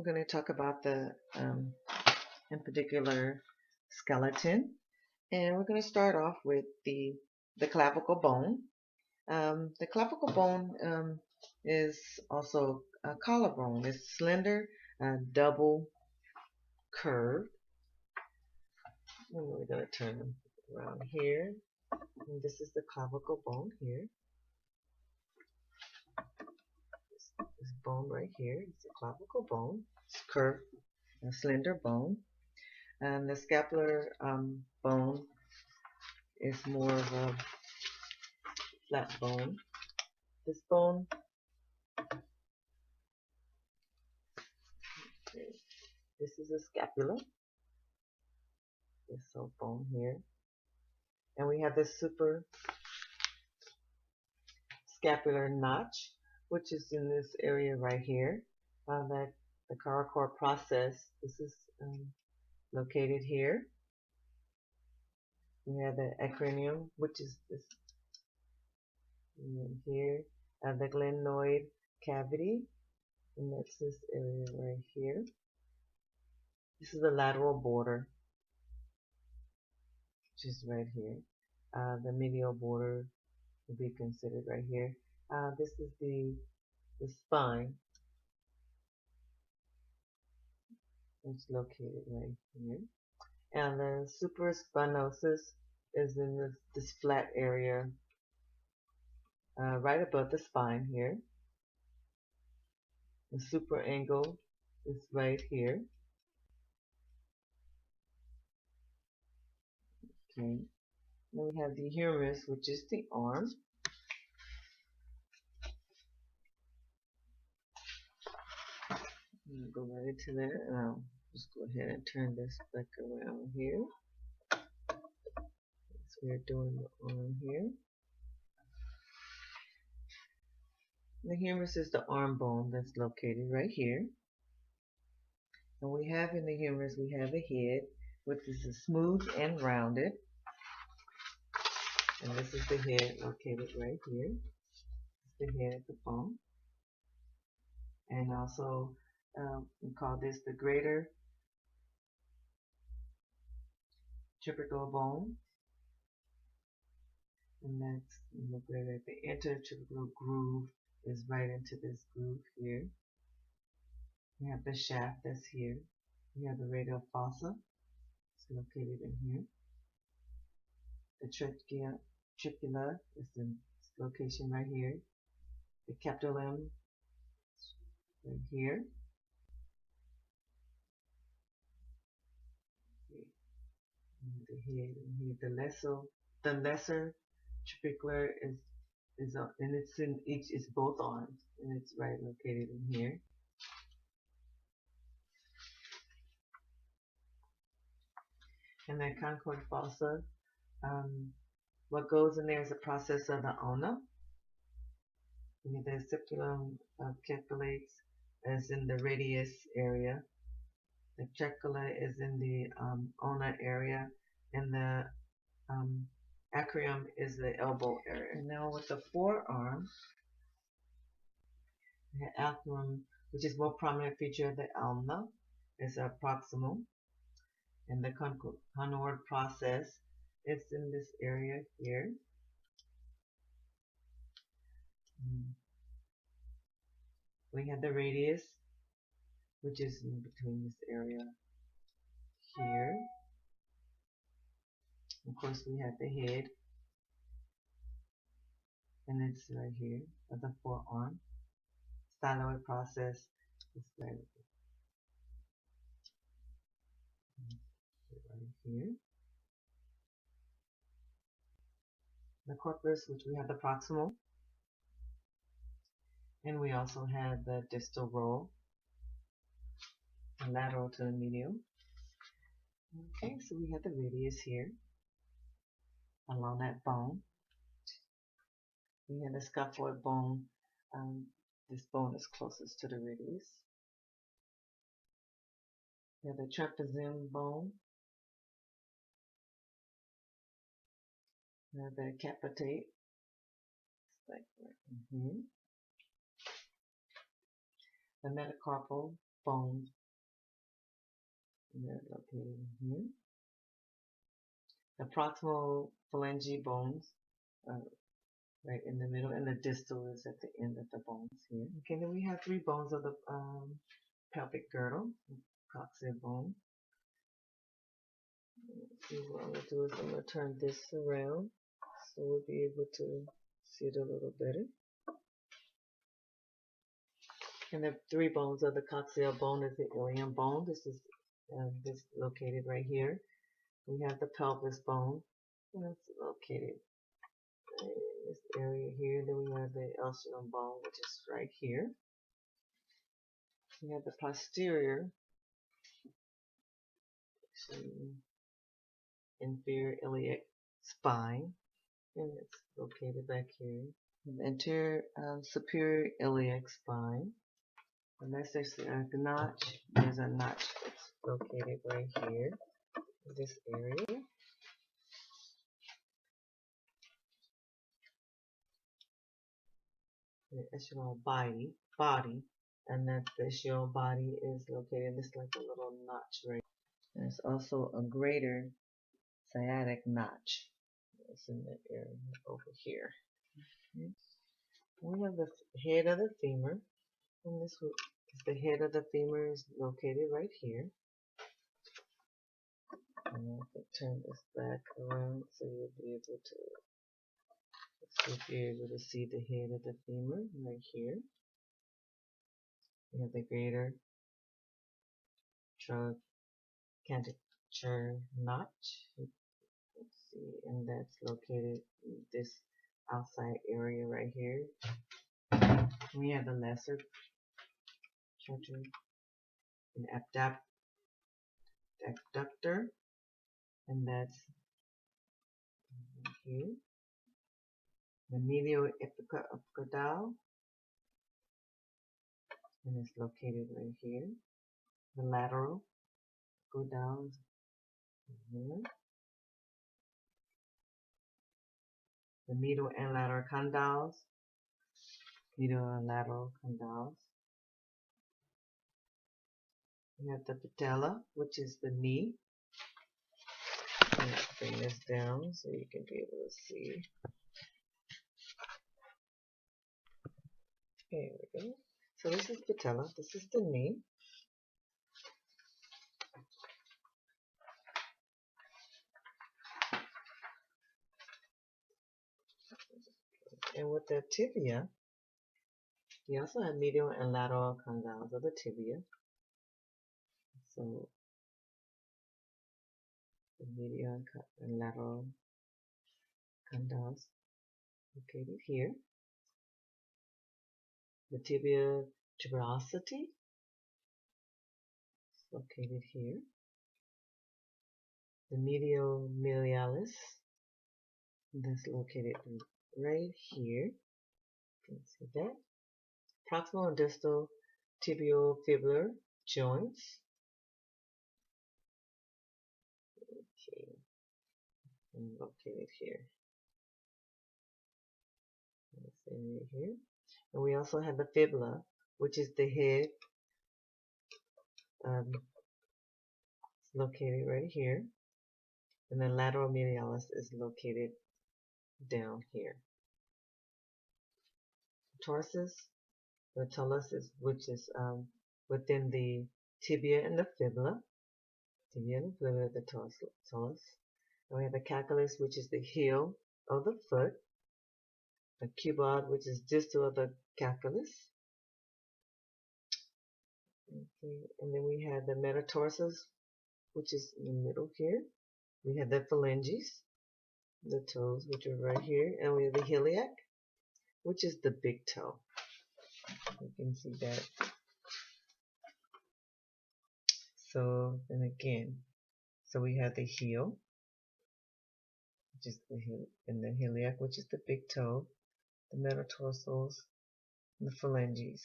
we're going to talk about the appendicular skeleton, and we're going to start off with the clavicle bone. The clavicle bone is also a collarbone. It's slender, double curved. And we're going to turn them around here. And this is the clavicle bone here. This bone right here is the clavicle bone. It's curved, a slender bone. And the scapular bone is more of a flat bone. This bone, this is a scapula. This whole bone here. And we have the super scapular notch, which is in this area right here. That the coracore process, this is located here. We have the acromion, which is this here, the glenoid cavity, and that's this area right here. This is the lateral border, which is right here. The medial border will be considered right here. This is the spine. It's located right here. And the supraspinosus is in this flat area right above the spine here. The suprangle is right here. Okay. Then we have the humerus, which is the arm. I'm going to go right into that, and I'll just go ahead and turn this back around here. So we're doing the arm here. The humerus is the arm bone that's located right here. And we have in the humerus, we have a head, which is smooth and rounded. And this is the head located right here. This is the head of the bone. And also, we call this the greater tubercle bone. And that's located at the intertubercular groove is right into this groove here. We have the shaft that's here. We have the radial fossa. It's located in here. The trachea is in this location right here. The capitulum right here. The head and here. The lesser trabecular is and it's in each is both arms, and it's right located in here. And then conchoid fossa, what goes in there is a process of the ulna. The stipulum calculates is in the radius area. The trachea is in the ulna area, and the acromion is the elbow area. And now with the forearm, the acromion, which is more prominent feature of the ulna, is a proximal, and the conchoid process is in this area here. We have the radius, which is in between this area here. Of course, we have the head, and it's right here of the forearm. Styloid process is right here. The corpus, which we have the proximal, and we also have the distal row, and lateral to the medial. Okay, so we have the radius here along that bone. We have the scaphoid bone. This bone is closest to the radius. We have the trapezium bone. We have the capitate. Like right in here. The metacarpal bones. And they're located here. The proximal phalange bones are right in the middle, and the distal is at the end of the bones here. Okay, then we have 3 bones of the pelvic girdle, coccygeal bone. See, what I'm going to do is I'm going to turn this around so we'll be able to see it a little better. And the 3 bones of the coccygeal bone is the ilium bone. This is this located right here. We have the pelvis bone, and it's located in this area here. Then we have the ischium bone, which is right here. We have the posterior, inferior iliac spine, and it's located back here. The anterior superior iliac spine. Unless there's a notch, there's a notch that's located right here in this area. The ischial body, and that the ischial body is located just like a little notch right. There's also a greater sciatic notch. It's in the area over here. Okay. We have the head of the femur, and this is the head of the femur is located right here. And I can turn this back around so you'll be able to see if you're able to see the head of the femur right here. We have the greater trochanter notch. Let's see, and that's located in this outside area right here. We have the lesser trochanter and abductor, and that's here. The medial epicondyle, and it's located right here. The lateral epicondyle is here. The medial and lateral condyles. Medial and lateral condyles. We have the patella, which is the knee. Let's bring this down so you can be able to see. Here we go. So this is patella. This is the knee. And with the tibia, we also have medial and lateral condyles of the tibia. So the medial and lateral condyles located here. The tibia tuberosity is located here. The medial malleolus, that's located right here. You can see that. Proximal and distal tibiofibular joints. Okay, and located here. This area here. And we also have the fibula, which is the head. It's located right here. And the lateral malleolus is located down here. Tarsus, the talus is which is within the tibia and the fibula. Tibia and the fibula, the talus. And we have the calculus, which is the heel of the foot. The cubod, which is distal of the calculus. Okay, and then we have the metatarsus, which is in the middle here. We have the phalanges, the toes, which are right here, and we have the iliac, which is the big toe. You can see that. So, and again, so we have the heel, which is the heel, and the iliac, which is the big toe, the metatarsals, and the phalanges.